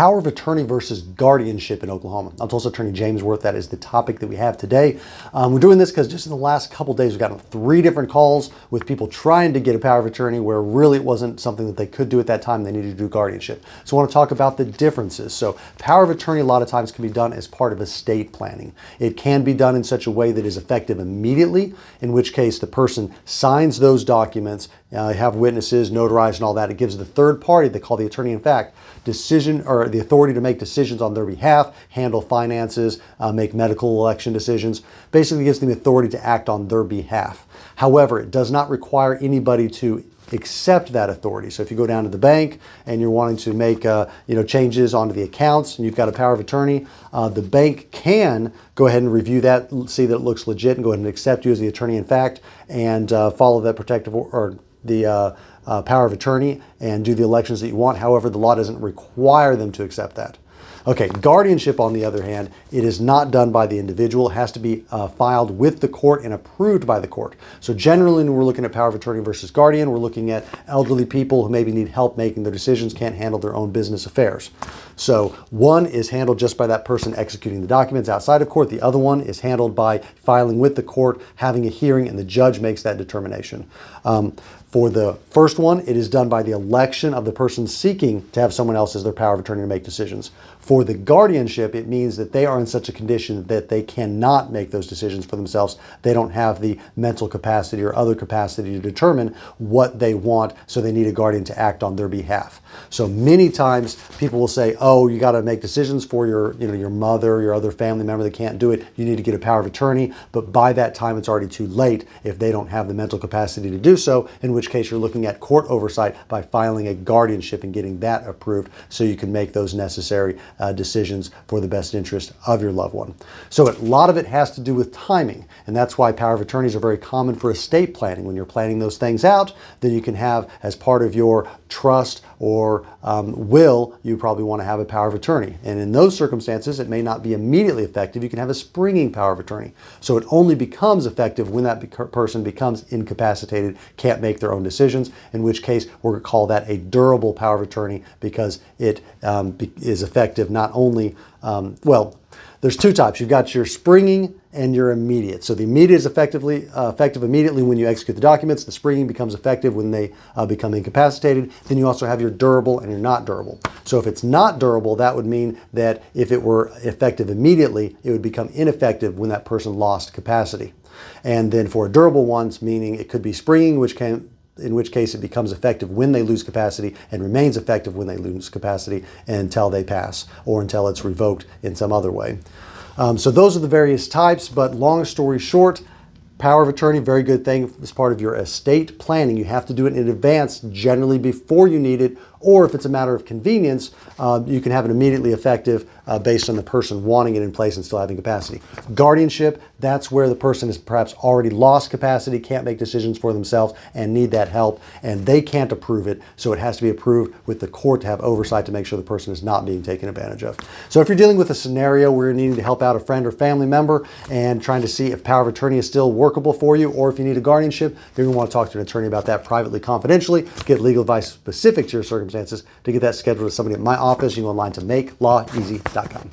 Power of attorney versus guardianship in Oklahoma. I'm Tulsa attorney James Wirth. That is the topic that we have today. We're doing this because just in the last couple days, we've gotten 3 different calls with people trying to get a power of attorney where really it wasn't something that they could do at that time. They needed to do guardianship. So I want to talk about the differences. So power of attorney a lot of times can be done as part of estate planning. It can be done in such a way that is effective immediately, in which case the person signs those documents, have witnesses, notarized and all that. It gives the third party, they call the attorney in fact, decision or the authority to make decisions on their behalf, handle finances, make medical election decisions. Basically gives them the authority to act on their behalf. However, it does not require anybody to accept that authority. So if you go down to the bank and you're wanting to make changes onto the accounts and you've got a power of attorney, the bank can go ahead and review that, see that it looks legit, and go ahead and accept you as the attorney in fact and follow that protective or the power of attorney and do the elections that you want. However, the law doesn't require them to accept that. Okay, guardianship, on the other hand, it is not done by the individual. It has to be filed with the court and approved by the court. So generally, when we're looking at power of attorney versus guardian, we're looking at elderly people who maybe need help making their decisions, can't handle their own business affairs. So one is handled just by that person executing the documents outside of court. The other one is handled by filing with the court, having a hearing, and the judge makes that determination. For the first one, it is done by the election of the person seeking to have someone else as their power of attorney to make decisions. For the guardianship, it means that they are in such a condition that they cannot make those decisions for themselves. They don't have the mental capacity or other capacity to determine what they want, so they need a guardian to act on their behalf. So many times people will say, oh, you got to make decisions for your mother, your other family member that can't do it. You need to get a power of attorney. But by that time, it's already too late if they don't have the mental capacity to do so, in which case you're looking at court oversight by filing a guardianship and getting that approved so you can make those necessary decisions for the best interest of your loved one. So a lot of it has to do with timing, and that's why power of attorneys are very common for estate planning. When you're planning those things out, then you can have as part of your trust or will, you probably want to have a power of attorney. And in those circumstances, it may not be immediately effective. You can have a springing power of attorney. So it only becomes effective when that person becomes incapacitated, can't make their own decisions, in which case we're going to call that a durable power of attorney because it is effective not only, there's 2 types. You've got your springing and your immediate. So the immediate is effective immediately when you execute the documents. The springing becomes effective when they become incapacitated. Then you also have your durable and your not durable. So if it's not durable, that would mean that if it were effective immediately, it would become ineffective when that person lost capacity. And then for durable ones, meaning it could be springing, in which case it becomes effective when they lose capacity and remains effective when they lose capacity until they pass or until it's revoked in some other way. So those are the various types, but long story short, power of attorney, very good thing as part of your estate planning. You have to do it in advance, generally before you need it, or if it's a matter of convenience, you can have it immediately effective based on the person wanting it in place and still having capacity. Guardianship, that's where the person has perhaps already lost capacity, can't make decisions for themselves, and need that help, and they can't approve it, so it has to be approved with the court to have oversight to make sure the person is not being taken advantage of. So if you're dealing with a scenario where you're needing to help out a friend or family member and trying to see if power of attorney is still workable for you, or if you need a guardianship, you're going to want to talk to an attorney about that privately, confidentially, get legal advice specific to your circumstances. To get that scheduled with somebody at my office, you can go online to makelaweasy.com.